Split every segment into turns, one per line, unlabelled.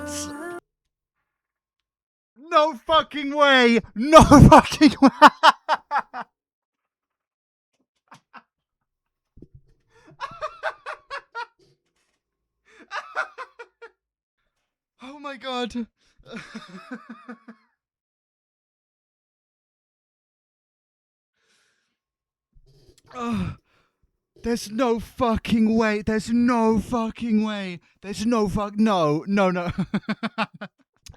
What? No fucking way! No fucking way! Oh my god. Oh, there's no fucking way. There's no fucking way. There's no no, no, no.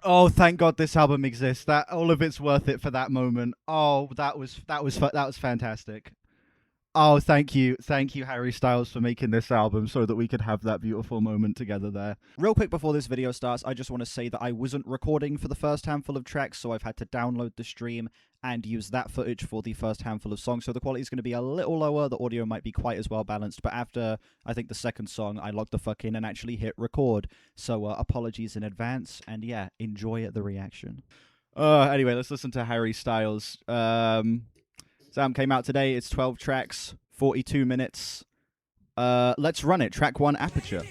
Oh, thank God this album exists. That all of it's worth it for that moment. Oh, that was fantastic. Oh, thank you, Harry Styles, for making this album so that we could have that beautiful moment together there. Real quick before this video starts, I just want to say that I wasn't recording for the first handful of tracks, so I've had to download the stream and use that footage for the first handful of songs, so the quality is going to be a little lower, the audio might be quite as well balanced, but after, I think, the second song, I logged the fuck in and actually hit record, so apologies in advance, and yeah, enjoy the reaction. Anyway, let's listen to Harry Styles. This album came out today. It's 12 tracks, 42 minutes. Let's run it. Track 1, Aperture.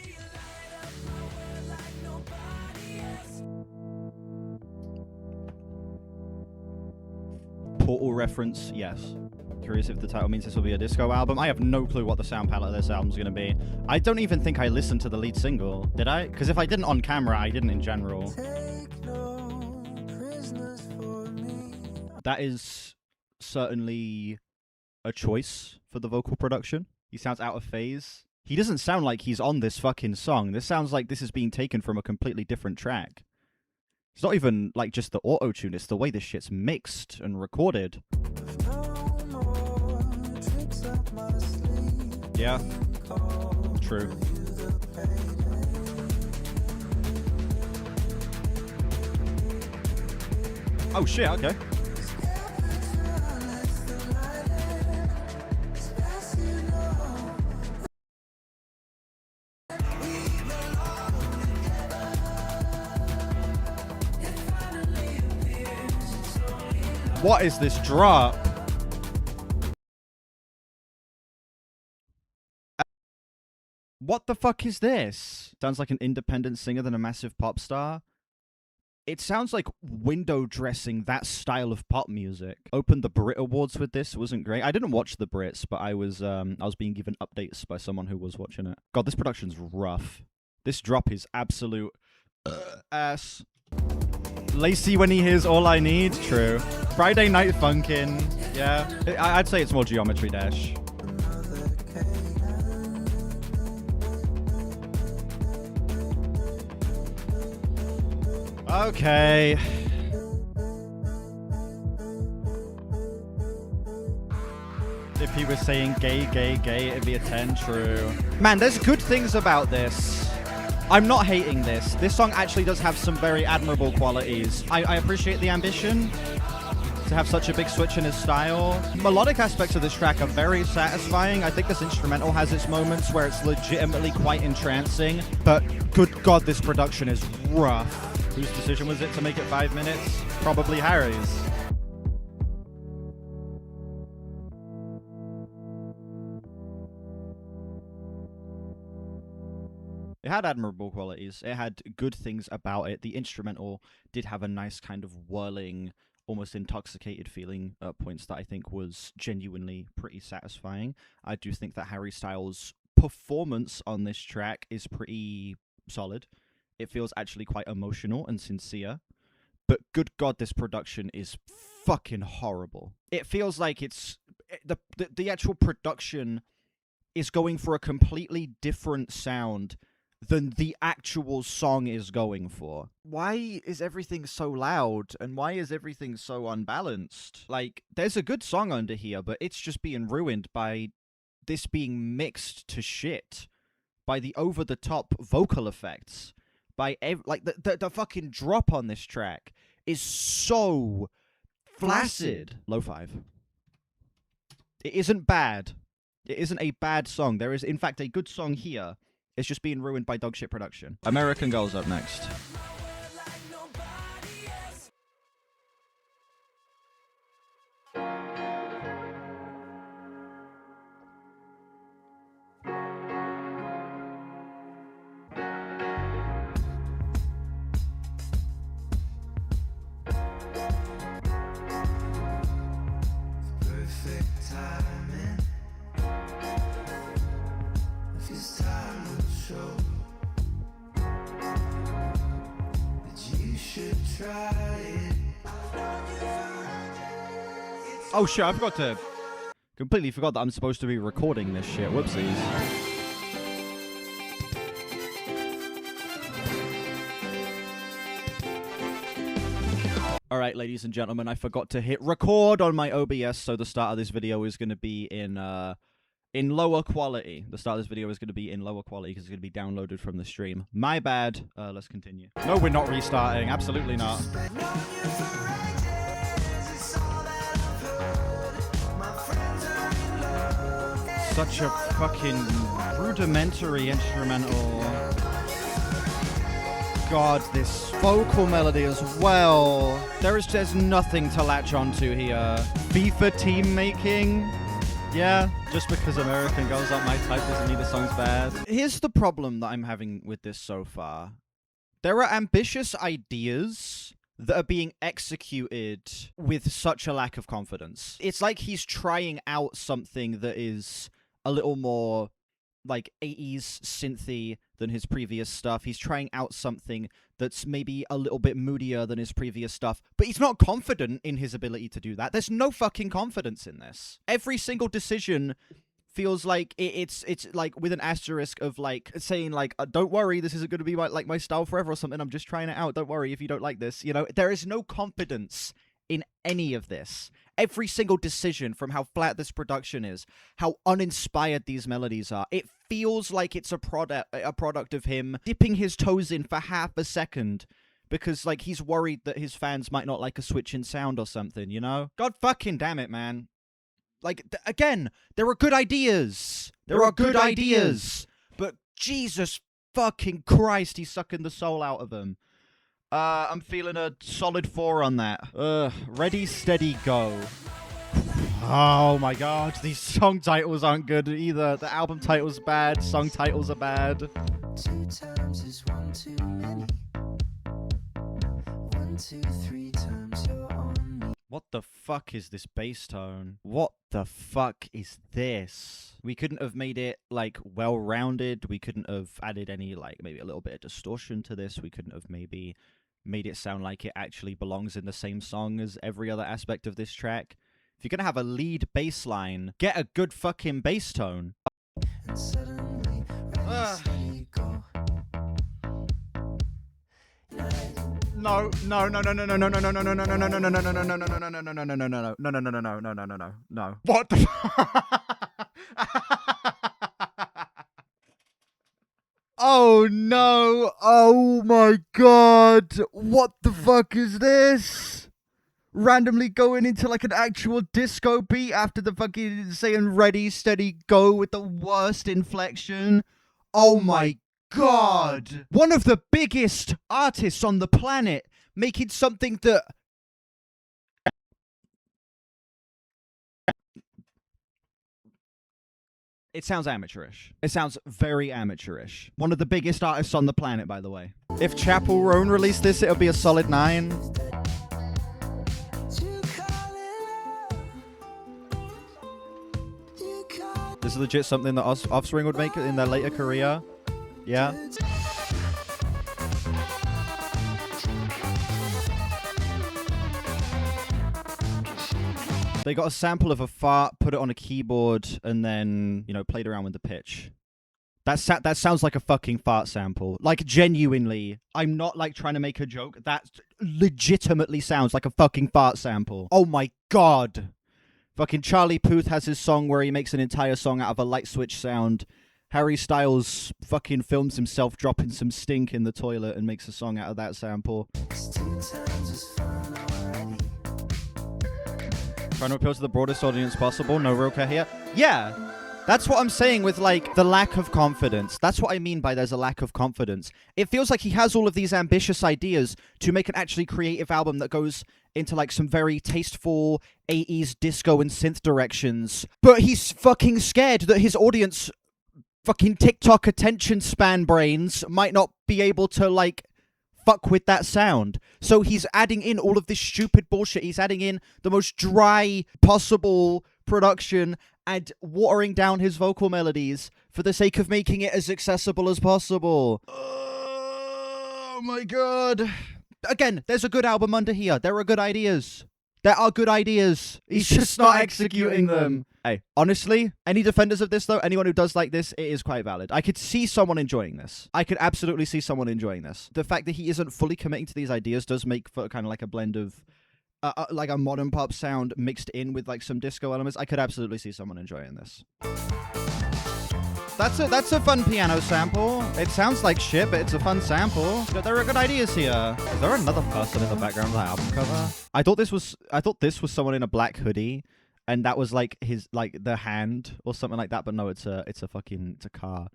Portal reference, yes. Curious if the title means this will be a disco album. I have no clue what the sound palette of this album's going to be. I don't even think I listened to the lead single. Did I? Because if I didn't on camera, I didn't in general. That is certainly a choice for the vocal production. He sounds out of phase. He doesn't sound like he's on this fucking song. This sounds like this is being taken from a completely different track. It's not even like just the auto-tune, it's the way this shit's mixed and recorded. Yeah. True. Oh shit, okay. What is this drop? What the fuck is this? Sounds like an independent singer than a massive pop star. It sounds like window dressing that style of pop music. Opened the Brit Awards with this. It wasn't great. I didn't watch the Brits, but I was being given updates by someone who was watching it. God, this production's rough. This drop is absolute ass. Lacey when he hears All I Need. True. Friday Night Funkin'. Yeah. I'd say it's more Geometry Dash. Okay. If he was saying gay, gay, gay, it'd be a 10. True. Man, there's good things about this. I'm not hating this. This song actually does have some very admirable qualities. I appreciate the ambition to have such a big switch in his style. Melodic aspects of this track are very satisfying. I think this instrumental has its moments where it's legitimately quite entrancing, but good God, this production is rough. Whose decision was it to make it 5 minutes? Probably Harry's. It had admirable qualities. It had good things about it. The instrumental did have a nice kind of whirling, almost intoxicated feeling at points that I think was genuinely pretty satisfying. I do think that Harry Styles' performance on this track is pretty solid. It feels actually quite emotional and sincere. But good God, this production is fucking horrible. It feels like it's... The actual production is going for a completely different sound than the actual song is going for. Why is everything so loud, and why is everything so unbalanced? Like, there's a good song under here, but it's just being ruined by this being mixed to shit, by the over-the-top vocal effects, by the fucking drop on this track is so flaccid. Low 5. It isn't bad. It isn't a bad song. There is, in fact, a good song here. It's just being ruined by dog shit production. American Girl's up next. Oh shit, completely forgot that I'm supposed to be recording this shit. Whoopsies. Alright, ladies and gentlemen, I forgot to hit record on my OBS, so the start of this video is going to be in lower quality. The start of this video is going to be in lower quality because it's going to be downloaded from the stream. My bad. Let's continue. No, we're not restarting. Absolutely not. Such a fucking rudimentary instrumental. God, this vocal melody as well. There's nothing to latch onto here. FIFA team making. Yeah, just because American Girls Aren't My Type doesn't mean the song's bad. Here's the problem that I'm having with this so far. There are ambitious ideas that are being executed with such a lack of confidence. It's like he's trying out something that is a little more like 80s synthy than his previous stuff. He's trying out something that's maybe a little bit moodier than his previous stuff, but he's not confident in his ability to do that. There's no fucking confidence in this. Every single decision feels like it's like with an asterisk of like saying like, don't worry, this isn't going to be my style forever or something. I'm just trying it out. Don't worry if you don't like this. You know, there is no confidence in any of this. Every single decision, from how flat this production is, how uninspired these melodies are, it feels like it's a product of him dipping his toes in for half a second because like he's worried that his fans might not like a switch in sound or something, you know? God fucking damn it, man. Like, again, there are good ideas. There are good ideas. But Jesus fucking Christ, he's sucking the soul out of them. I'm feeling a solid 4 on that. Ready, steady, go. Oh my god, these song titles aren't good either. The album title's bad, song titles are bad. 2 times is 1 too many. 1, 2, 3 times you're on me. What the fuck is this bass tone? What the fuck is this? We couldn't have made it, like, well-rounded. We couldn't have added any, like, maybe a little bit of distortion to this. We couldn't have maybe made it sound like it actually belongs in the same song as every other aspect of this track. If you're gonna have a lead bass line, get a good fucking bass tone. And suddenly, No. What the Oh no! Oh my god! What the fuck is this? Randomly going into like an actual disco beat after the fucking saying ready, steady, go with the worst inflection. Oh my god! One of the biggest artists on the planet making something that... It sounds amateurish. It sounds very amateurish. One of the biggest artists on the planet, by the way. If Chapel Roan released this, it'll be a solid 9. This is legit something that Offspring would make in their later career. Yeah. They got a sample of a fart, put it on a keyboard, and then, you know, played around with the pitch. That sounds like a fucking fart sample. Like, genuinely. I'm not, like, trying to make a joke. That legitimately sounds like a fucking fart sample. Oh my god. Fucking Charlie Puth has his song where he makes an entire song out of a light switch sound. Harry Styles fucking films himself dropping some stink in the toilet and makes a song out of that sample. Trying to appeal to the broadest audience possible, no real care here. Yeah, that's what I'm saying with, like, the lack of confidence. That's what I mean by there's a lack of confidence. It feels like he has all of these ambitious ideas to make an actually creative album that goes into, like, some very tasteful 80s disco and synth directions. But he's fucking scared that his audience, fucking TikTok attention span brains, might not be able to, like, fuck with that sound. So he's adding in all of this stupid bullshit. He's adding in the most dry possible production and watering down his vocal melodies for the sake of making it as accessible as possible. Oh my god. Again, there's a good album under here. There are good ideas. There are good ideas. He's just not executing them. Hey, honestly, any defenders of this, though, anyone who does like this, it is quite valid. I could see someone enjoying this. I could absolutely see someone enjoying this. The fact that he isn't fully committing to these ideas does make for kind of like a blend of like a modern pop sound mixed in with like some disco elements. I could absolutely see someone enjoying this. That's a fun piano sample. It sounds like shit, but it's a fun sample. There are good ideas here. Is there another person in the background of that album cover? I thought this was someone in a black hoodie, and that was like his the hand or something like that. But no, it's a car.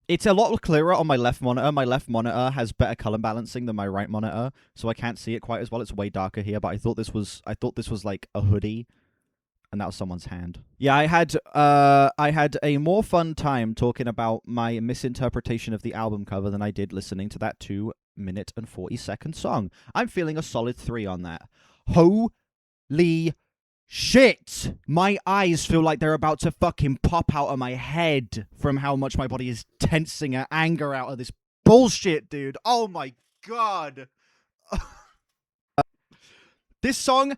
It's a lot clearer on my left monitor. My left monitor has better color balancing than my right monitor, so I can't see it quite as well. It's way darker here, but I thought this was like a hoodie. And that was someone's hand. Yeah, I had a more fun time talking about my misinterpretation of the album cover than I did listening to that 2-minute and 40-second song. I'm feeling a solid 3 on that. Holy shit! My eyes feel like they're about to fucking pop out of my head from how much my body is tensing at anger out of this bullshit, dude. Oh my god. This song,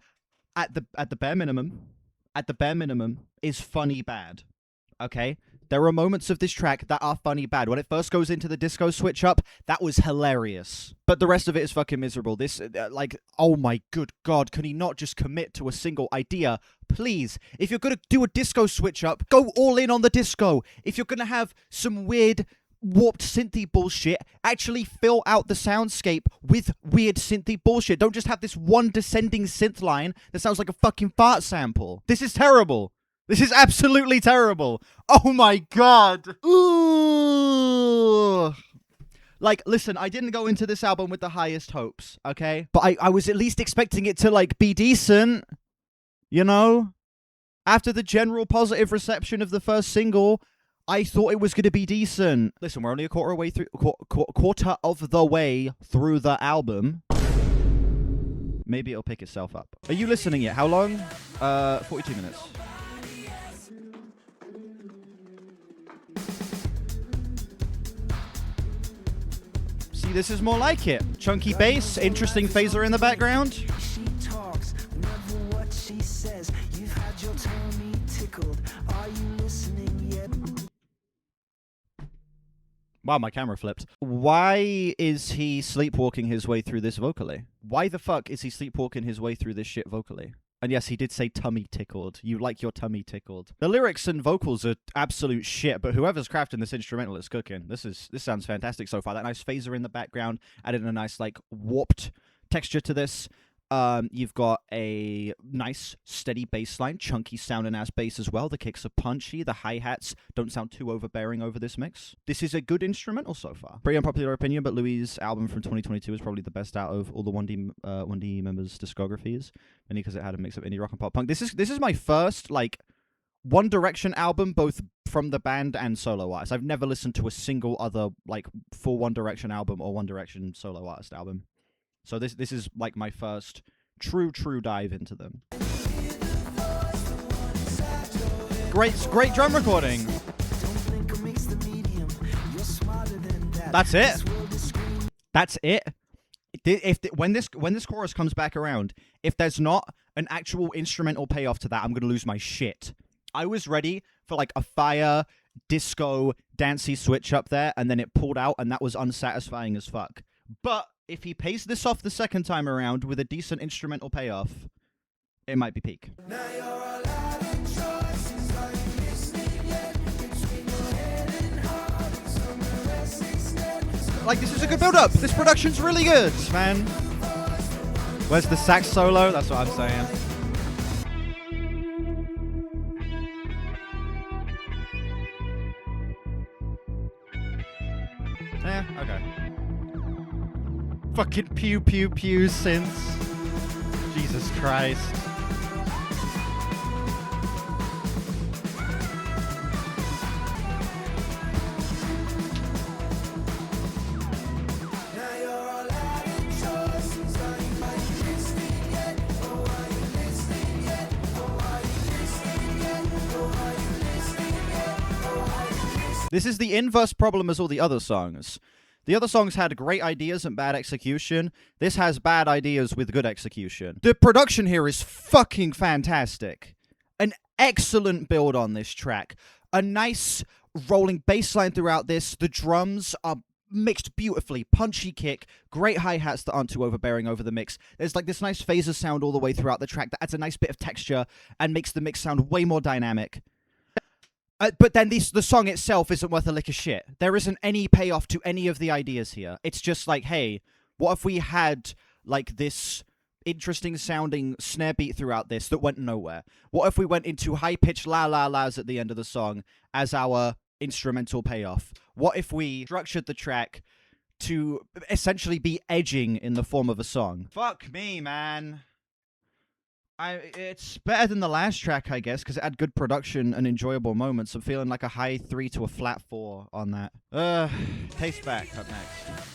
at the bare minimum, is funny bad. Okay? There are moments of this track that are funny bad. When it first goes into the disco switch up, that was hilarious. But the rest of it is fucking miserable. This, oh my good god, can he not just commit to a single idea? Please, if you're gonna do a disco switch up, go all in on the disco. If you're gonna have some weird warped synthy bullshit, actually fill out the soundscape with weird synthy bullshit. Don't just have this one descending synth line that sounds like a fucking fart sample. This is terrible. This is absolutely terrible. Oh my god. Ooh. Like, listen, I didn't go into this album with the highest hopes, okay? But I was at least expecting it to, like, be decent. You know? After the general positive reception of the first single, I thought it was going to be decent. Listen, we're only a quarter of the way through the album. Maybe it'll pick itself up. Are you listening yet? How long? 42 minutes. See, this is more like it. Chunky bass, interesting phaser in the background.
She talks, never what she says. You've had your tummy tickled. Are you listening yet?
Wow, my camera flipped. Why is he sleepwalking his way through this vocally? Why the fuck is he sleepwalking his way through this shit vocally? And yes, he did say tummy tickled. You like your tummy tickled. The lyrics and vocals are absolute shit, but whoever's crafting this instrumental is cooking. This sounds fantastic so far. That nice phaser in the background added a nice, like, warped texture to this. You've got a nice, steady bass line, chunky sounding ass bass as well. The kicks are punchy. The hi-hats don't sound too overbearing over this mix. This is a good instrumental so far. Pretty unpopular opinion, but Louis' album from 2022 is probably the best out of all the 1D members' discographies, mainly because it had a mix of indie rock and pop punk. This is my first, like, One Direction album, both from the band and solo artist. I've never listened to a single other, like, full One Direction album or One Direction solo artist album. So this is like my first true dive into them. Great drum recording. That's it. That's it. When this chorus comes back around, if there's not an actual instrumental payoff to that, I'm gonna lose my shit. I was ready for like a fire disco dancey switch up there, and then it pulled out, and that was unsatisfying as fuck. But if he pays this off the second time around with a decent instrumental payoff, it might be peak. Like, this is a good build-up. This production's really good, man. Where's the sax solo? That's what I'm saying. Yeah, okay. Fucking pew pew pew synths. Jesus Christ. This is the inverse problem as all the other songs. The other songs had great ideas and bad execution. This has bad ideas with good execution. The production here is fucking fantastic. An excellent build on this track. A nice rolling bass line throughout this. The drums are mixed beautifully. Punchy kick, great hi-hats that aren't too overbearing over the mix. There's like this nice phaser sound all the way throughout the track that adds a nice bit of texture and makes the mix sound way more dynamic. But then the song itself isn't worth a lick of shit. There isn't any payoff to any of the ideas here. It's just like, hey, what if we had like this interesting sounding snare beat throughout this that went nowhere? What if we went into high-pitched la-la-las at the end of the song as our instrumental payoff? What if we structured the track to essentially be edging in the form of a song? Fuck me, man. It's better than the last track, I guess, because it had good production and enjoyable moments. I'm feeling like a high 3 to a flat 4 on that. Taste Back up next.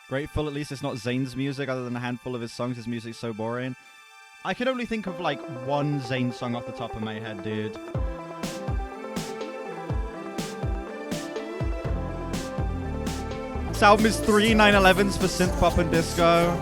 Grateful at least it's not Zayn's music. Other than a handful of his songs, his music's so boring. I can only think of like one Zayn song off the top of my head, dude. This album is 3 9/11s for synth pop and disco.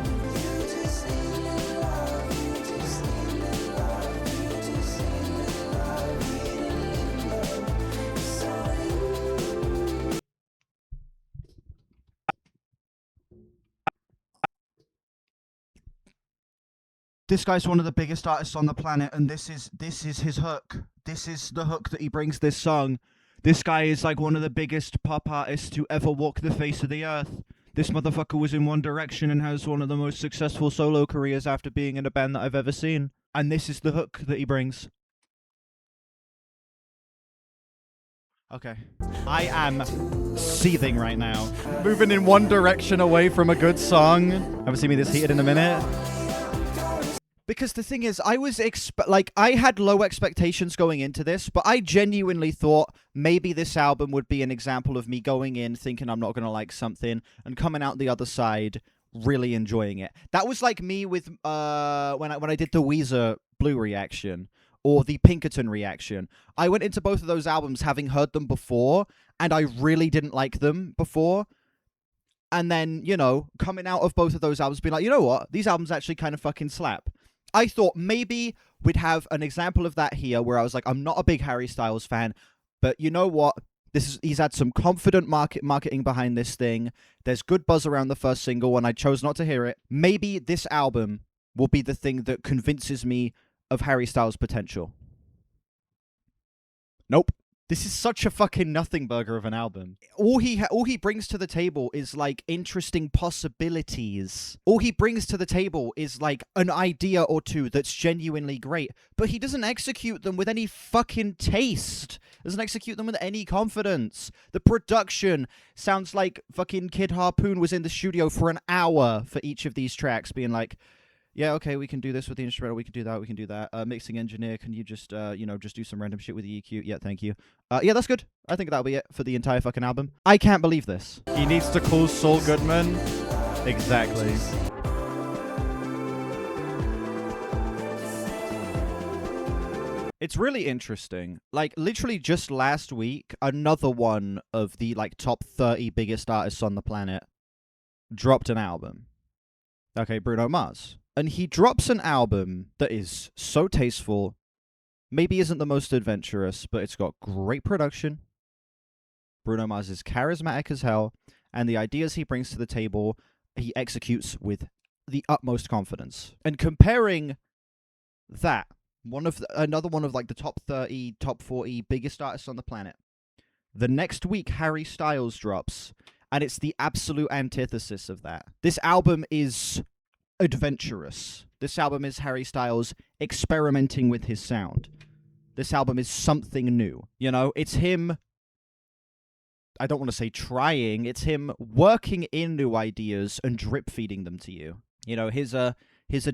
This guy's one of the biggest artists on the planet, and this is his hook. This is the hook that he brings this song. This guy is like one of the biggest pop artists to ever walk the face of the earth. This motherfucker was in One Direction and has one of the most successful solo careers after being in a band that I've ever seen. And this is the hook that he brings. Okay. I am seething right now. Moving in one direction away from a good song. Haven't seen me this heated in a minute. Because the thing is, I had low expectations going into this, but I genuinely thought maybe this album would be an example of me going in thinking I'm not going to like something and coming out the other side really enjoying it. That was like me with when I did the Weezer Blue reaction or the Pinkerton reaction. I went into both of those albums having heard them before, and I really didn't like them before. And then, you know, coming out of both of those albums being like, you know what? These albums actually kind of fucking slap. I thought maybe we'd have an example of that here where I was like, I'm not a big Harry Styles fan, but you know what? He's had some confident marketing behind this thing. There's good buzz around the first single, and I chose not to hear it. Maybe this album will be the thing that convinces me of Harry Styles' potential. Nope. This is such a fucking nothing burger of an album. All he brings to the table is like interesting possibilities. All he brings to the table is like an idea or two that's genuinely great, but he doesn't execute them with any fucking taste. Doesn't execute them with any confidence. The production sounds like fucking Kid Harpoon was in the studio for an hour for each of these tracks, being like, yeah, okay, we can do this with the instrumental, we can do that, we can do that. Mixing engineer, can you just, just do some random shit with the EQ? Yeah, thank you. Yeah, that's good. I think that'll be it for the entire fucking album. I can't believe this. He needs to call Saul Goodman. Exactly. It's really interesting. Like, literally just last week, another one of the, like, top 30 biggest artists on the planet dropped an album. Okay, Bruno Mars. And he drops an album that is so tasteful, maybe isn't the most adventurous, but it's got great production. Bruno Mars is charismatic as hell, and the ideas he brings to the table, he executes with the utmost confidence. And comparing that, another one of like the top 30, top 40 biggest artists on the planet, the next week Harry Styles drops, and it's the absolute antithesis of that. This album is adventurous. This album is Harry Styles experimenting with his sound. This album is something new. You know, it's him, I don't want to say trying, it's him working in new ideas and drip feeding them to you. You know, here's a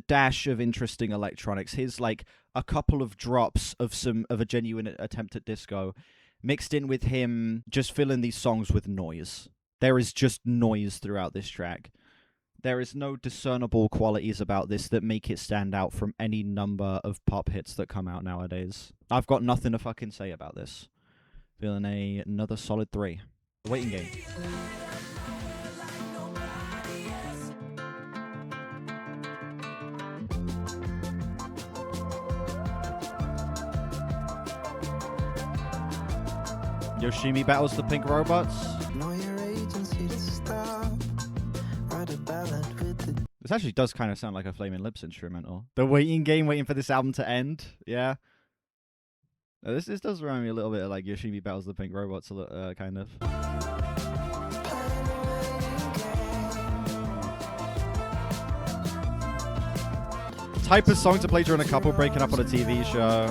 dash of interesting electronics. Here's like a couple of drops of a genuine attempt at disco mixed in with him just filling these songs with noise. There is just noise throughout this track. There is no discernible qualities about this that make it stand out from any number of pop hits that come out nowadays. I've got nothing to fucking say about this. Feeling another solid 3. The Waiting Game. Yoshimi battles the pink robots. This actually does kind of sound like a Flaming Lips instrumental. The Waiting Game, waiting for this album to end. Yeah. This does remind me a little bit of like Yoshimi battles the pink robots, kind of. Type of song to play during a couple breaking up on a TV show.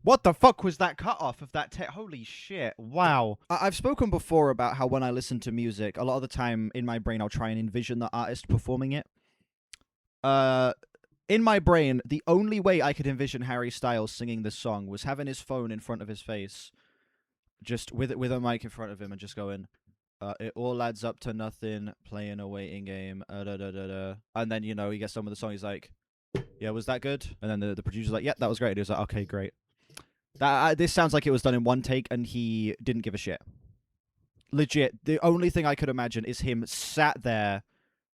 What the fuck was that cut off of that holy shit, wow. I've spoken before about how when I listen to music, a lot of the time in my brain I'll try and envision the artist performing it. In my brain, the only way I could envision Harry Styles singing this song was having his phone in front of his face, just with a mic in front of him and just going, it all adds up to nothing, playing a waiting game, and then, you know, he gets some of the song, he's like, yeah, was that good? And then the producer's like, yeah, that was great. And he was like, okay, great. This sounds like it was done in one take and he didn't give a shit. Legit, the only thing I could imagine is him sat there,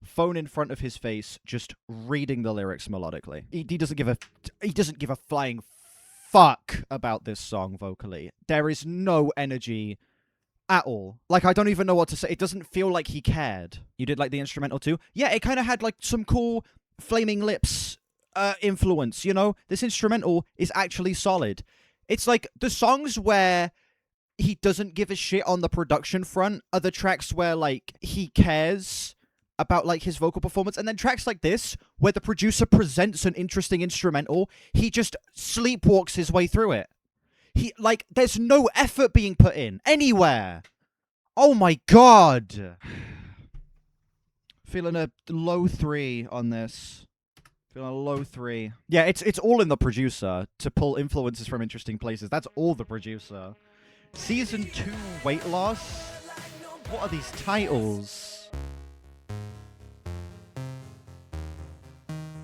phone in front of his face, just reading the lyrics melodically. He doesn't give a flying fuck about this song vocally. There is no energy at all. Like, I don't even know what to say. It doesn't feel like he cared. You did like the instrumental too? Yeah, it kind of had like some cool Flaming Lips influence, you know? This instrumental is actually solid. It's like the songs where he doesn't give a shit on the production front are the tracks where like he cares about like his vocal performance, and then tracks like this where the producer presents an interesting instrumental, he just sleepwalks his way through it. There's no effort being put in anywhere. Oh my god. Feeling a low 3 on this. Feeling a low 3. Yeah, it's all in the producer to pull influences from interesting places. That's all the producer. Season 2 Weight Loss? What are these titles?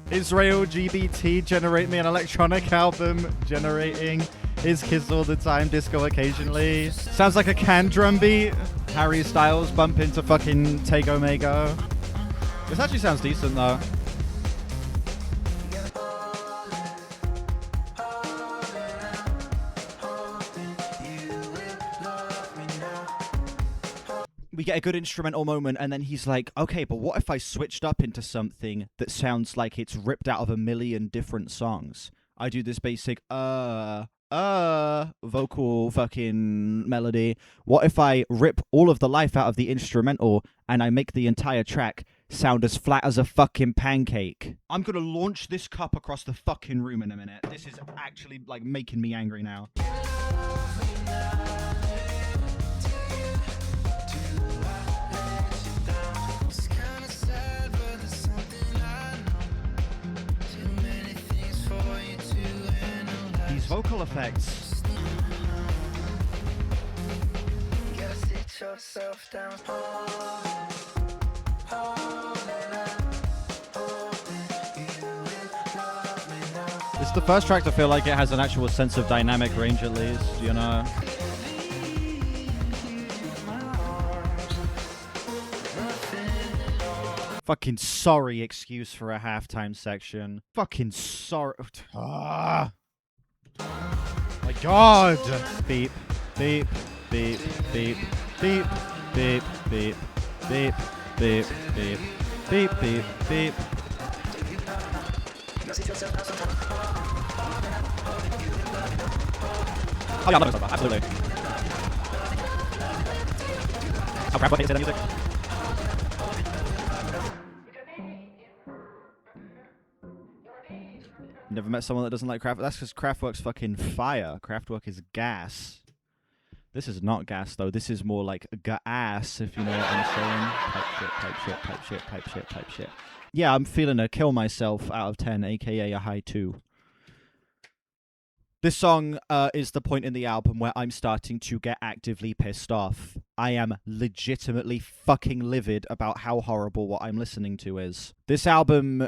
Israel GBT, generate me an electronic album. Generating is kiss all the time, disco occasionally. Sounds like a canned drum beat. Harry Styles bump into fucking Take Omega. This actually sounds decent though. We get a good instrumental moment, and then he's like, okay, but what if I switched up into something that sounds like it's ripped out of a million different songs? I do this basic, vocal fucking melody. What if I rip all of the life out of the instrumental, and I make the entire track sound as flat as a fucking pancake? I'm gonna launch this cup across the fucking room in a minute. This is actually, like, making me angry now. Vocal effects. It's the first track to feel like it has an actual sense of dynamic range, at least, you know. Fucking sorry excuse for a halftime section. Fucking sorry. My god! Beep, beep, beep, beep, beep, beep, beep, beep, beep, beep, beep, beep, beep. Oh yeah, I love it, absolutely. How crap what they say that music? Never met someone that doesn't like Kraftwerk. That's because Kraftwerk's fucking fire. Kraftwerk is gas. This is not gas though. This is more like gas, if you know what I'm saying. Type shit, type shit, type shit, type shit, type shit. Yeah, I'm feeling a kill myself out of 10, aka a high 2. This song is the point in the album where I'm starting to get actively pissed off. I am legitimately fucking livid about how horrible what I'm listening to is. This album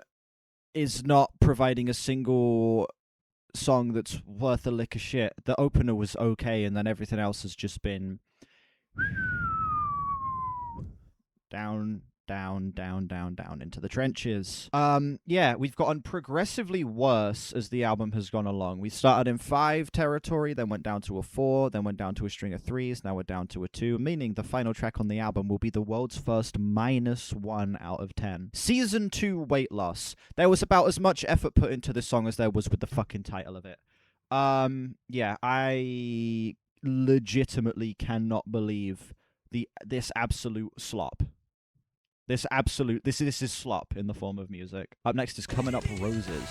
is not providing a single song that's worth a lick of shit. The opener was okay, and then everything else has just been down, down, down, down, down into the trenches. Yeah, we've gotten progressively worse as the album has gone along. We started in 5 territory, then went down to a 4, then went down to a string of 3s, now we're down to a 2, meaning the final track on the album will be the world's first -1 out of 10. Season 2 Weight Loss. There was about as much effort put into this song as there was with the fucking title of it. Yeah, I legitimately cannot believe this absolute slop. This is slop in the form of music. Up next is Coming Up Roses.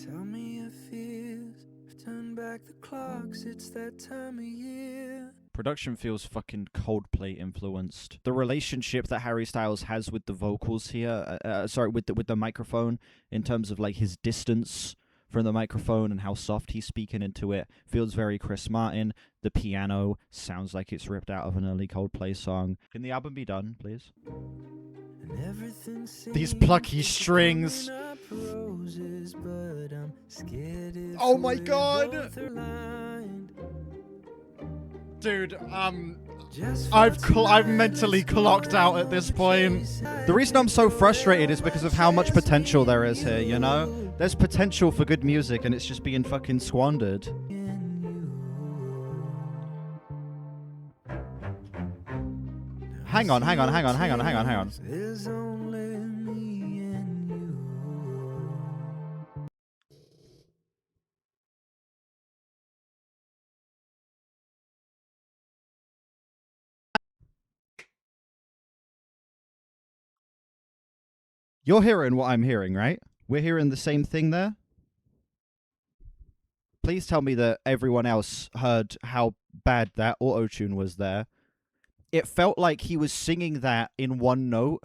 Tell me your fears. Turn back the clocks, it's that time of year.
Production feels fucking Coldplay influenced. The relationship that Harry Styles has with the vocals here, with the microphone, in terms of like his distance from the microphone and how soft he's speaking into it, feels very Chris Martin. The piano sounds like it's ripped out of an early Coldplay song. Can the album be done, please? These plucky strings.
Roses,
oh my god! Dude, I've mentally clocked out at this point. The reason I'm so frustrated is because of how much potential there is here, you know? There's potential for good music and it's just being fucking squandered. Hang on.
There's only me and you.
You're hearing what I'm hearing, right? We're hearing the same thing there? Please tell me that everyone else heard how bad that auto-tune was there. It felt like he was singing that in one note,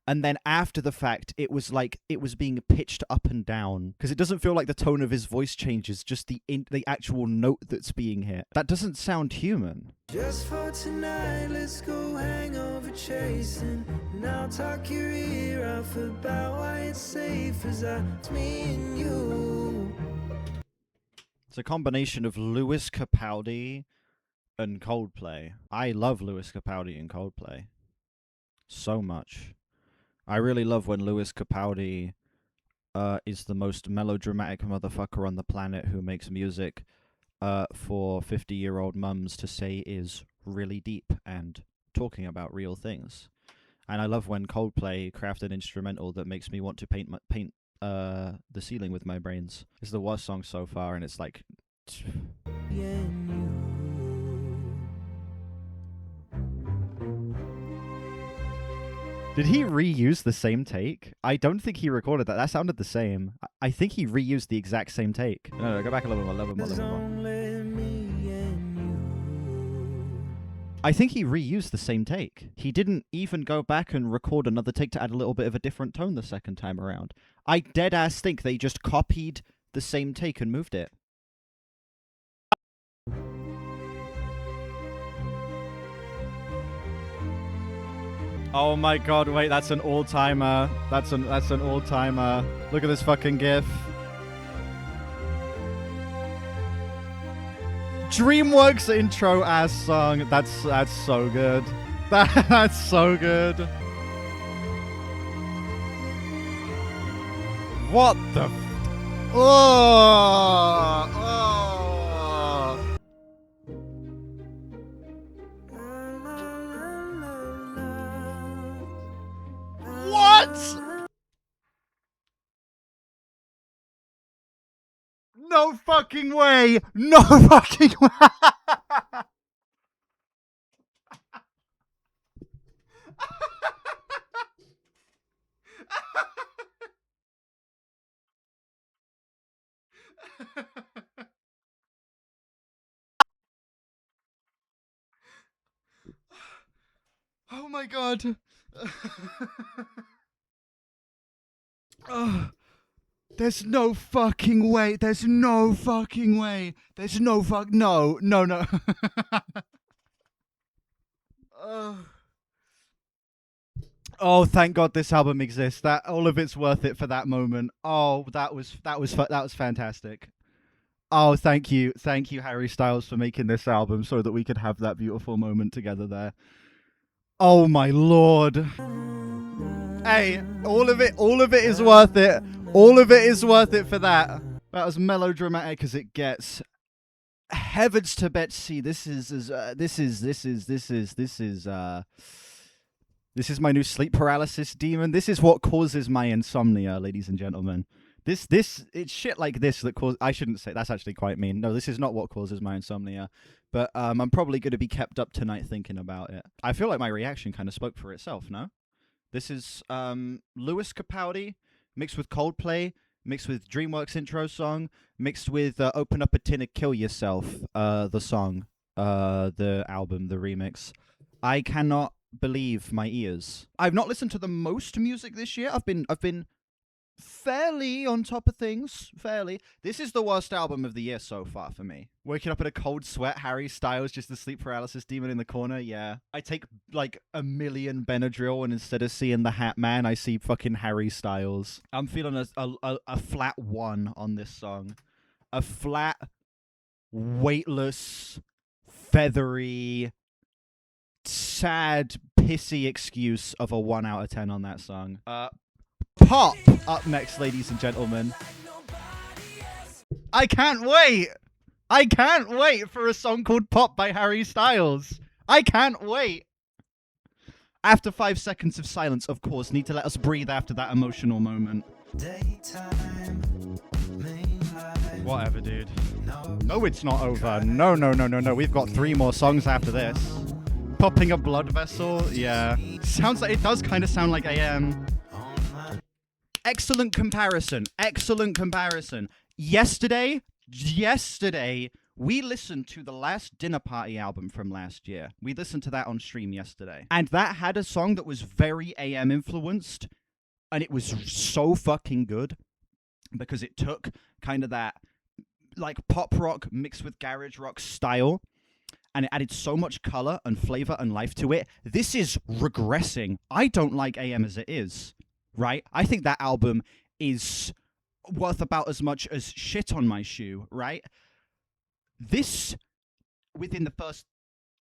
and then after the fact, it was like it was being pitched up and down. Because it doesn't feel like the tone of his voice changes, just the actual note that's being hit. That doesn't sound human.
Just for tonight, let's go hangover chasing. Now talk your ear off about why it's safe as it's me and you.
It's a combination of Lewis Capaldi and Coldplay. I love Lewis Capaldi and Coldplay so much. I really love when Lewis Capaldi is the most melodramatic motherfucker on the planet who makes music for 50-year-old mums to say is really deep and talking about real things. And I love when Coldplay craft an instrumental that makes me want to paint the ceiling with my brains. It's the worst song so far, and it's like... Did he reuse the same take? I don't think he recorded that. That sounded the same. I think he reused the exact same take. No, go back a little bit more. I think he reused the same take. He didn't even go back and record another take to add a little bit of a different tone the second time around. I dead-ass think they just copied the same take and moved it. Oh my god, wait, that's an all-timer. That's an all-timer. Look at this fucking gif. DreamWorks intro ass song. That's so good. That's so good. What the What? No fucking way! No fucking way! Oh my god. Oh, there's no fucking way. There's no fucking way. There's no fuck. No, no, no. Oh, thank God this album exists. That all of it's worth it for that moment. Oh, that was fantastic. Oh, thank you, Harry Styles, for making this album so that we could have that beautiful moment together there. Oh my lord. Hey, all of it is worth it. All of it is worth it for that. About as melodramatic as it gets. Heavens to Betsy, this is my new sleep paralysis demon. This is what causes my insomnia, ladies and gentlemen. It's shit like this that cause. I shouldn't say, that's actually quite mean. No, this is not what causes my insomnia. But I'm probably going to be kept up tonight thinking about it. I feel like my reaction kind of spoke for itself, no? This is Lewis Capaldi mixed with Coldplay, mixed with DreamWorks intro song, mixed with Open Up a Tin and Kill Yourself, the song, the album, the remix. I cannot believe my ears. I've not listened to the most music this year. I've been fairly on top of things. Fairly. This is the worst album of the year so far for me. Waking up in a cold sweat, Harry Styles, just the sleep paralysis demon in the corner. Yeah. I take like a million Benadryl, and instead of seeing the Hat Man, I see fucking Harry Styles. I'm feeling a flat 1 on this song. A flat, weightless, feathery, sad, pissy excuse of a 1 out of 10 on that song. Pop up next, ladies and gentlemen. I can't wait. I can't wait for a song called Pop by Harry Styles. I can't wait. After 5 seconds of silence, of course, need to let us breathe after that emotional moment. Whatever, dude. No, it's not over. No. We've got 3 more songs after this. Popping a blood vessel, yeah. Sounds like, it does kind of sound like AM. Excellent comparison. Yesterday, we listened to the last Dinner Party album from last year. We listened to that on stream yesterday. And that had a song that was very AM influenced. And it was so fucking good. Because it took kind of that like pop rock mixed with garage rock style. And it added so much color and flavor and life to it. This is regressing. I don't like AM as it is. Right? I think that album is worth about as much as Shit on My Shoe, right? This, within the first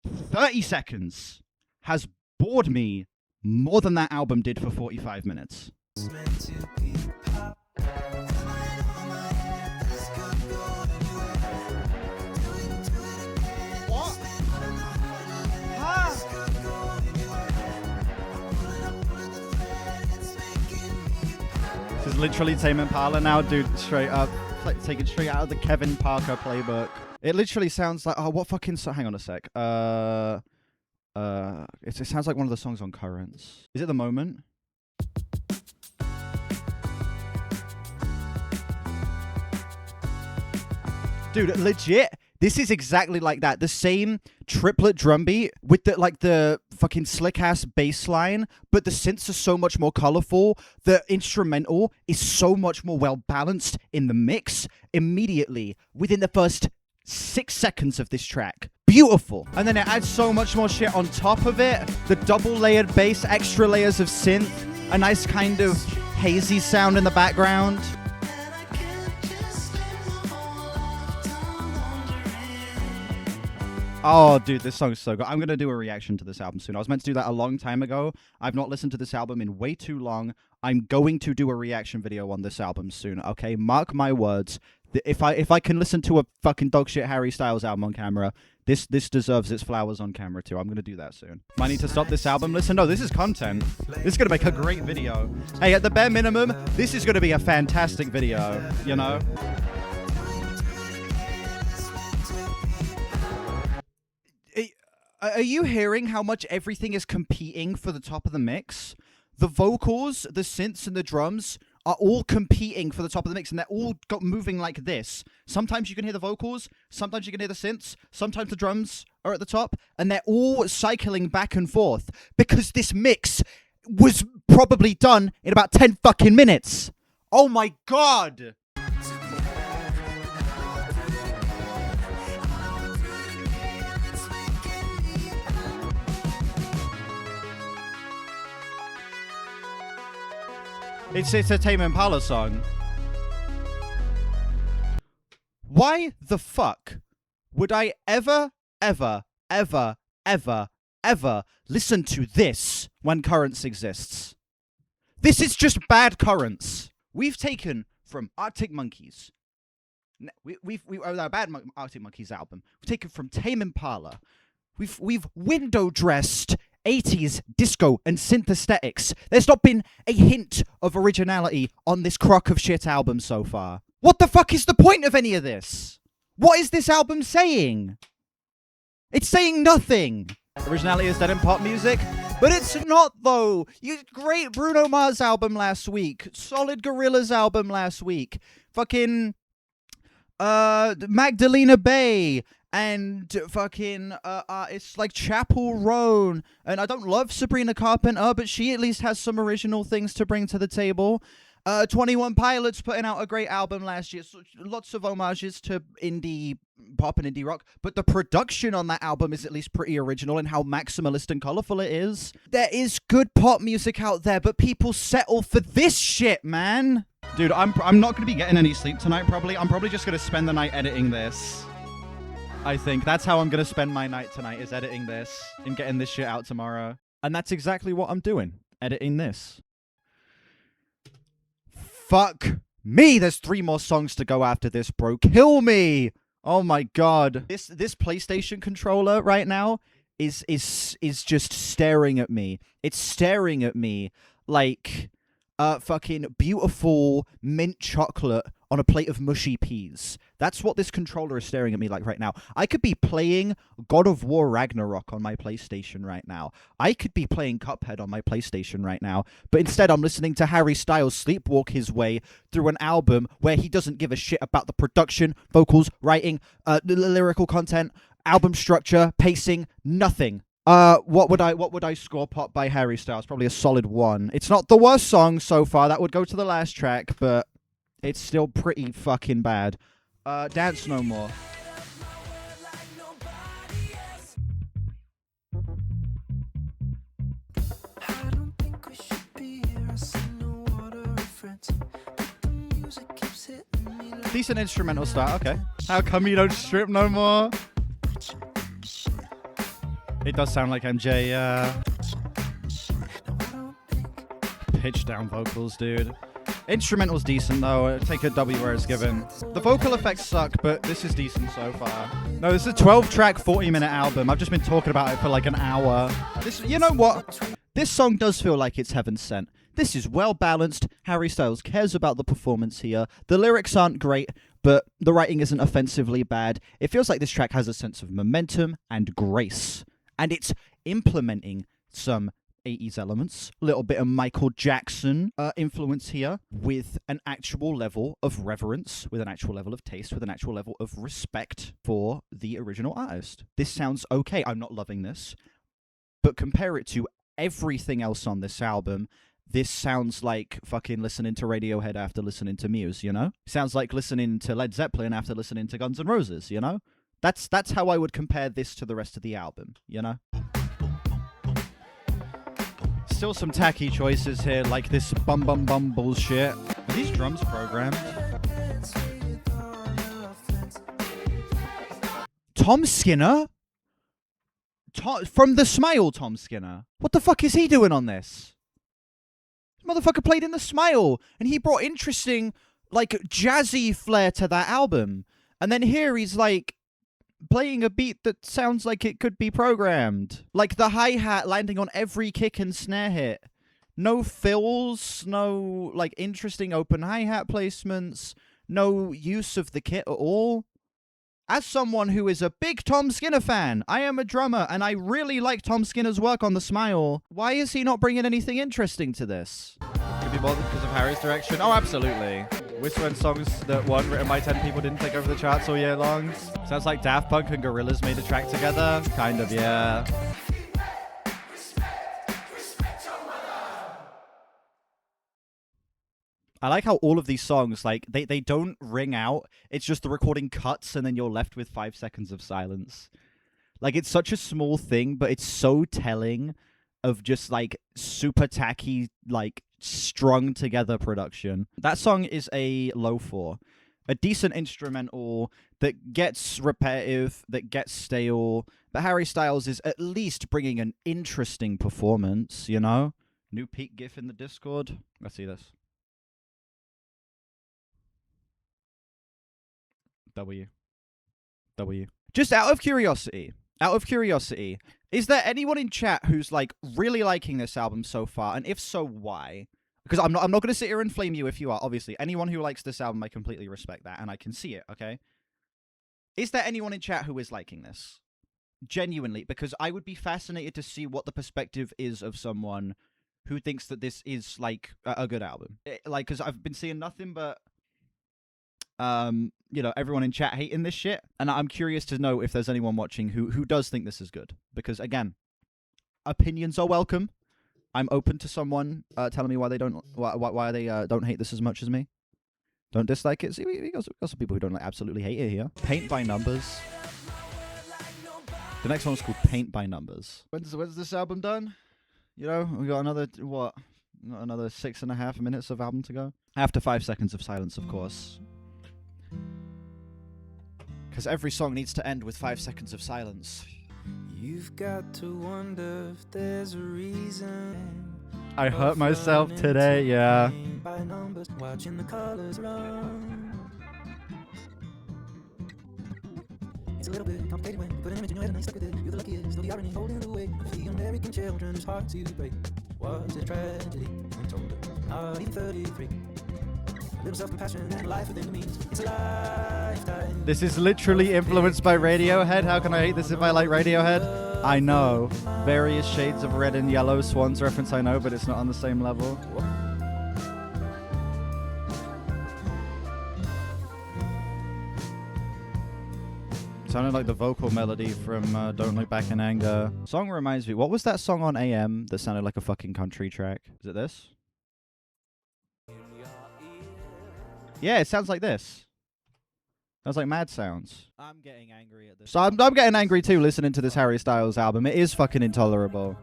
30 seconds, has bored me more than that album did for 45 minutes. This is literally Tame Impala now, dude, straight up. Like, taken straight out of the Kevin Parker playbook. It literally sounds like, oh, what fucking song? Hang on a sec. It sounds like one of the songs on Currents. Is it The Moment? Dude, legit, this is exactly like that. The same triplet drum beat with the fucking slick ass bass line, but the synths are so much more colorful. The instrumental is so much more well balanced in the mix immediately within the first 6 seconds of this track. Beautiful. And then it adds so much more shit on top of it. The double layered bass, extra layers of synth, a nice kind of hazy sound in the background. Oh, dude, this song is so good. I'm going to do a reaction to this album soon. I was meant to do that a long time ago. I've not listened to this album in way too long. I'm going to do a reaction video on this album soon, okay? Mark my words. If I can listen to a fucking dogshit Harry Styles album on camera, this deserves its flowers on camera too. I'm going to do that soon. Might need to stop this album. Listen, no, this is content. This is going to make a great video. Hey, at the bare minimum, this is going to be a fantastic video, you know? Are you hearing how much everything is competing for the top of the mix? The vocals, the synths, and the drums are all competing for the top of the mix, and they're all moving like this. Sometimes you can hear the vocals, sometimes you can hear the synths, sometimes the drums are at the top, and they're all cycling back and forth because this mix was probably done in about 10 fucking minutes. Oh my god! It's a Tame Impala song. Why the fuck would I ever listen to this when Currents exists? This is just bad Currents. We've taken from Arctic Monkeys. We've bad Arctic Monkeys album. We've taken from Tame Impala. We've window dressed 80s disco and synth aesthetics. There's not been a hint of originality on this crock of shit album so far. What the fuck is the point of any of this? What is this album saying? It's saying nothing. Originality is dead in pop music, but it's not though. Great Bruno Mars album last week. Solid Gorillaz album last week. Fucking Magdalena Bay. And fucking it's like Chapel Roan. And I don't love Sabrina Carpenter, but she at least has some original things to bring to the table. 21 Pilots putting out a great album last year. So lots of homages to indie pop and indie rock. But the production on that album is at least pretty original in how maximalist and colorful it is. There is good pop music out there, but people settle for this shit, man. Dude, I'm not going to be getting any sleep tonight, probably. I'm probably just going to spend the night editing this. I think that's how I'm going to spend my night tonight, is editing this and getting this shit out tomorrow. And that's exactly what I'm doing, editing this. Fuck me, there's 3 more songs to go after this, bro. Kill me. Oh my god. This PlayStation controller right now is just staring at me. It's staring at me like fucking beautiful mint chocolate on a plate of mushy peas. That's what this controller is staring at me like right now. I could be playing God of War Ragnarok on my PlayStation right now. I could be playing Cuphead on my PlayStation right now. But instead I'm listening to Harry Styles sleepwalk his way through an album where he doesn't give a shit about the production, vocals, writing, lyrical content, album structure, pacing, nothing. What would I score Pop by Harry Styles? Probably a solid 1. It's not the worst song so far. That would go to the last track, but it's still pretty fucking bad. Dance No More. Decent instrumental start, okay. How come you don't strip no more? It does sound like MJ, pitch down vocals, dude. Instrumental's decent, though. Take a W where it's given. The vocal effects suck, but this is decent so far. No, this is a 12-track, 40-minute album. I've just been talking about it for like an hour. You know what? This song does feel like it's heaven sent. This is well-balanced. Harry Styles cares about the performance here. The lyrics aren't great, but the writing isn't offensively bad. It feels like this track has a sense of momentum and grace. And it's implementing some 80s elements, a little bit of Michael Jackson influence here, with an actual level of reverence, with an actual level of taste, with an actual level of respect for the original artist. This sounds okay. I'm not loving this, but compare it to everything else on this album. This sounds like fucking listening to Radiohead after listening to Muse, you know? Sounds like listening to Led Zeppelin after listening to Guns N' Roses, you know? That's how I would compare this to the rest of the album, you know? Still some tacky choices here, like this bum bullshit. Are these drums programmed? Tom Skinner? From The Smile, Tom Skinner. What the fuck is he doing on this? This motherfucker played in The Smile, and he brought interesting, like, jazzy flair to that album. And then here he's, like, playing a beat that sounds like it could be programmed. Like the hi-hat landing on every kick and snare hit. No fills, no like interesting open hi-hat placements, no use of the kit at all. As someone who is a big Tom Skinner fan, I am a drummer and I really like Tom Skinner's work on The Smile. Why is he not bringing anything interesting to this? Could be bothered because of Harry's direction? Oh, absolutely. Whispering songs that one written by 10 people didn't take over the charts all year long. Sounds like Daft Punk and Gorillaz made a track together. Kind of, yeah. I like how all of these songs, like, they don't ring out. It's just the recording cuts and then you're left with 5 seconds of silence. Like, it's such a small thing, but it's so telling of just, like, super tacky, like, strung together production. That song is a low 4. A decent instrumental that gets repetitive, that gets stale, but Harry Styles is at least bringing an interesting performance, you know? New peak gif in the Discord. Let's see this. W. Just out of curiosity, is there anyone in chat who's like really liking this album so far? And if so, why? Because I'm not going to sit here and flame you if you are. Obviously, anyone who likes this album, I completely respect that, and I can see it. Okay. Is there anyone in chat who is liking this? Genuinely, because I would be fascinated to see what the perspective is of someone who thinks that this is like a good album. Like, because I've been seeing nothing but you know, everyone in chat hating this shit, and I'm curious to know if there's anyone watching who does think this is good, because again, opinions are welcome. I'm open to someone telling me why they don't hate this as much as me. Don't dislike it. See, we got some people who don't like absolutely hate it here. Paint by Numbers. The next one's called Paint by Numbers. When's this album done? You know, we got another 6.5 minutes of album to go. After 5 seconds of silence, of course. Because every song needs to end with 5 seconds of silence.
You've got to wonder if there's a reason.
I hurt myself today, yeah.
By numbers, watching the colors run. It's a little bit complicated when you put an image in your head and I stuck with it. You're the luckiest, though the irony holding the weight. For the American children, it's hard to break. Was it tragedy? I'm told not even 33. Little self-compassion and life within the means. It's a lifetime.
This is literally influenced by Radiohead. How can I hate this if I like Radiohead? I know. Various shades of red and yellow. Swans reference I know, but it's not on the same level. Sounded like the vocal melody from Don't Look Back in Anger. Song reminds me, what was that song on AM that sounded like a fucking country track? Is it this? Yeah, it sounds like this. Sounds like mad sounds. I'm getting angry at this. So I'm getting angry too listening to this Harry Styles album. It is fucking intolerable.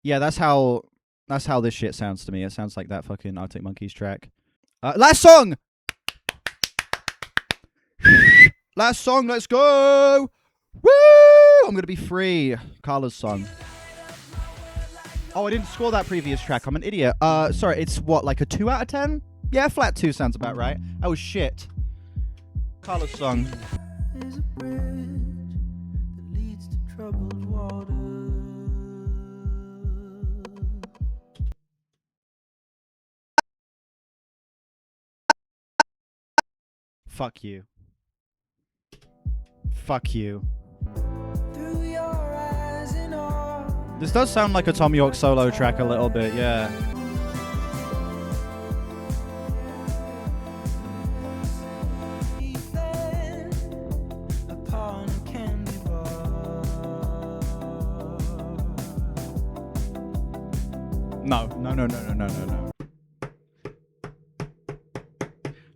Yeah, that's how this shit sounds to me. It sounds like that fucking Arctic Monkeys track. Last song! Last song, let's go! Woo! I'm gonna be free. Carla's song. Oh, I didn't score that previous track. I'm an idiot. Sorry, it's what, like a 2 out of 10? Yeah, flat 2 sounds about right. Oh, shit. Carla's song.
There's a bridge that leads to troubled water.
Fuck you. Fuck you.
Through your eyes and all.
This does sound like a Tom York solo track a little bit, yeah. No.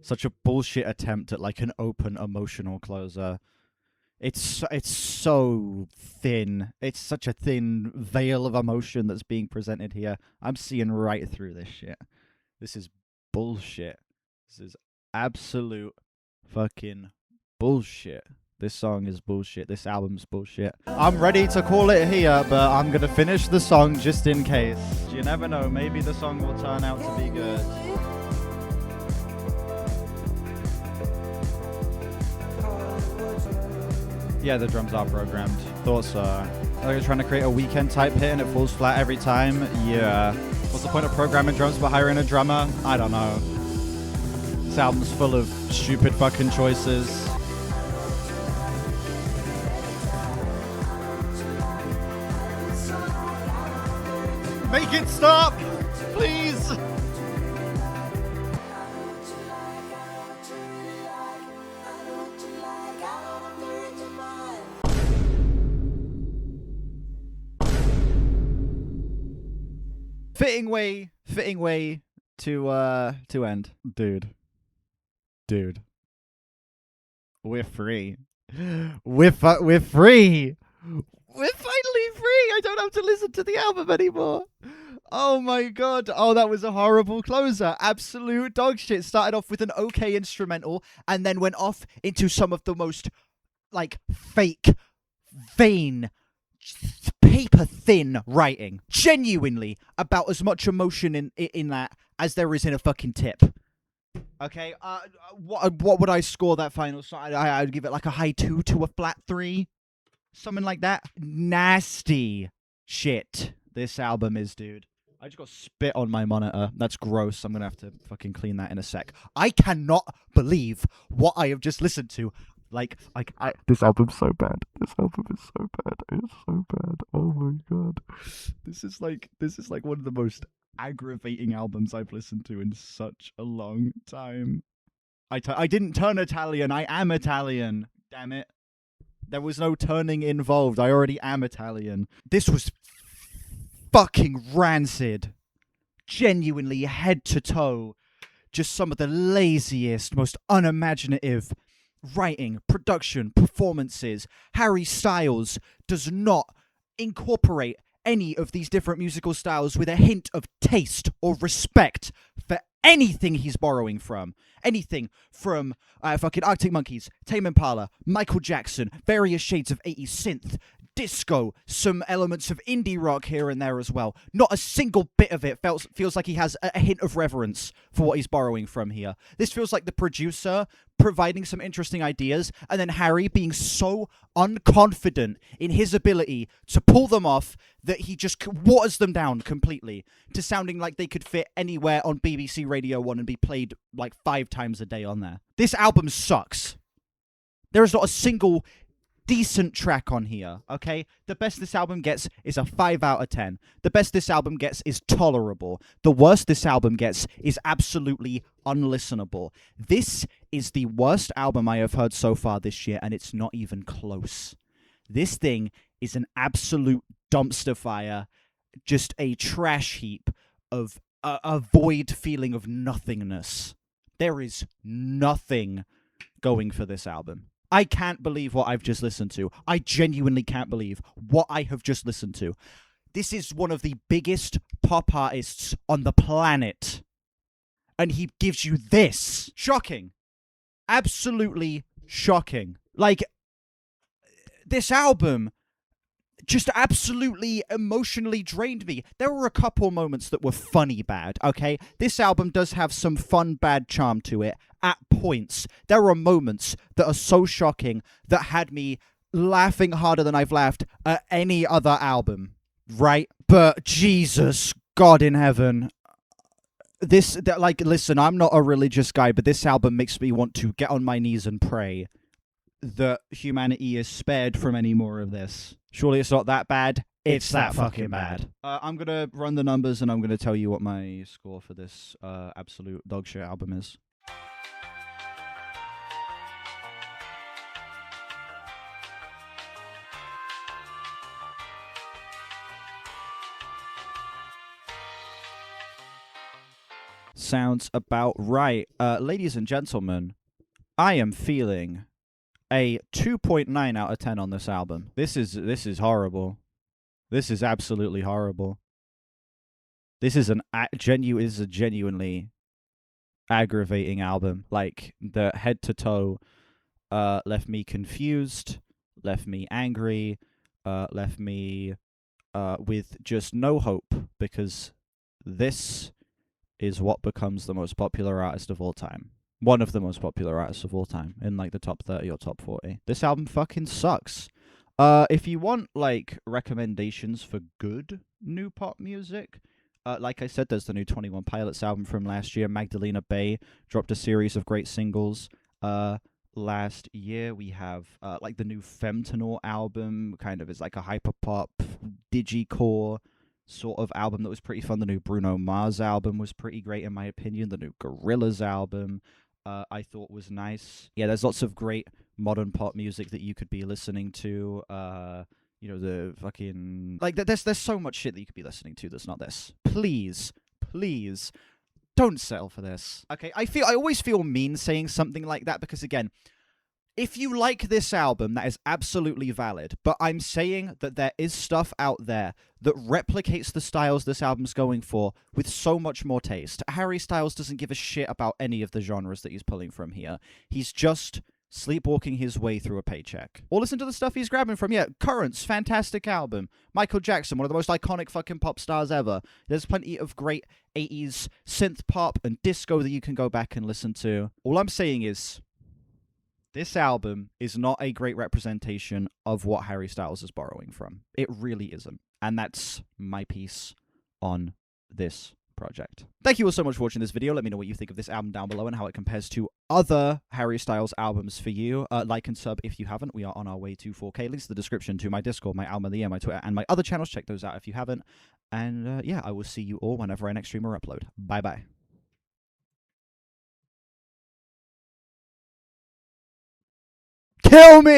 Such a bullshit attempt at like an open emotional closer. It's so thin. It's such a thin veil of emotion that's being presented here. I'm seeing right through this shit. This is bullshit. This is absolute fucking bullshit. This song is bullshit. This album's bullshit. I'm ready to call it here, but I'm gonna finish the song just in case. You never know. Maybe the song will turn out to be good. Yeah, the drums are programmed. Thought so. Are they trying to create a weekend type hit and it falls flat every time? Yeah. What's the point of programming drums but hiring a drummer? I don't know. This album's full of stupid fucking choices. Make it stop! Fitting way to end. Dude. We're free. We're free. We're finally free. I don't have to listen to the album anymore. Oh my god. Oh, that was a horrible closer. Absolute dog shit. Started off with an okay instrumental and then went off into some of the most like fake, vain, paper thin writing. Genuinely about as much emotion in that as there is in a fucking tip. Okay, what would I score that final song? I'd give it like a high 2 to a flat 3. Something like that. Nasty shit this album is, dude. I just got spit on my monitor. That's gross. I'm gonna have to fucking clean that in a sec. I cannot believe what I have just listened to. This album's so bad. This album is so bad. It's so bad. Oh my god. This is like one of the most aggravating albums I've listened to in such a long time. I didn't turn Italian. I am Italian. Damn it. There was no turning involved. I already am Italian. This was fucking rancid. Genuinely head to toe. Just some of the laziest, most unimaginative writing, production, performances. Harry Styles does not incorporate any of these different musical styles with a hint of taste or respect for anything he's borrowing from. Anything from fucking Arctic Monkeys, Tame Impala, Michael Jackson, various shades of 80s synth, disco, some elements of indie rock here and there as well. Not a single bit of it feels like he has a hint of reverence for what he's borrowing from here. This feels like the producer providing some interesting ideas, and then Harry being so unconfident in his ability to pull them off that he just waters them down completely to sounding like they could fit anywhere on BBC Radio 1 and be played like 5 times a day on there. This album sucks. There is not a single decent track on here, okay? The best this album gets is a 5 out of 10. The best this album gets is tolerable. The worst this album gets is absolutely unlistenable. This is the worst album I have heard so far this year, and it's not even close. This thing is an absolute dumpster fire, just a trash heap of a void feeling of nothingness. There is nothing going for this album. I can't believe what I've just listened to. I genuinely can't believe what I have just listened to. This is one of the biggest pop artists on the planet. And he gives you this. Shocking. Absolutely shocking. Like, this album just absolutely emotionally drained me. There were a couple moments that were funny bad, okay? This album does have some fun bad charm to it at points. There are moments that are so shocking that had me laughing harder than I've laughed at any other album, right? But Jesus, God in heaven. Listen, I'm not a religious guy, but this album makes me want to get on my knees and pray that humanity is spared from any more of this. Surely it's not that bad. It's that fucking bad. I'm going to run the numbers and I'm going to tell you what my score for this absolute dogshit album is. Sounds about right. Ladies and gentlemen, I am feeling a 2.9 out of 10 on this album. This is horrible. This is absolutely horrible. This is a genuinely aggravating album. Like, the head to toe left me confused, left me angry, left me with just no hope, because this is what becomes the most popular artist of all time. One of the most popular artists of all time in like the top 30 or top 40. This album fucking sucks. If you want like recommendations for good new pop music, like I said, there's the new 21 Pilots album from last year. Magdalena Bay dropped a series of great singles. Last year we have like the new Femtonor album, kind of is like a hyperpop digicore sort of album that was pretty fun. The new Bruno Mars album was pretty great in my opinion. The new Gorillaz album I thought was nice. Yeah, there's lots of great modern pop music that you could be listening to. the fucking like. There's so much shit that you could be listening to that's not this. Please, please, don't settle for this. Okay, I always feel mean saying something like that because again, if you like this album, that is absolutely valid. But I'm saying that there is stuff out there that replicates the styles this album's going for with so much more taste. Harry Styles doesn't give a shit about any of the genres that he's pulling from here. He's just sleepwalking his way through a paycheck. Or listen to the stuff he's grabbing from. Yeah, Currents, fantastic album. Michael Jackson, one of the most iconic fucking pop stars ever. There's plenty of great 80s synth pop and disco that you can go back and listen to. All I'm saying is, this album is not a great representation of what Harry Styles is borrowing from. It really isn't. And that's my piece on this project. Thank you all so much for watching this video. Let me know what you think of this album down below and how it compares to other Harry Styles albums for you. Like and sub if you haven't. We are on our way to 4K. Links in the description to my Discord, my album of the year, my Twitter, and my other channels. Check those out if you haven't. And yeah, I will see you all whenever I next stream or upload. Bye-bye. Kill me!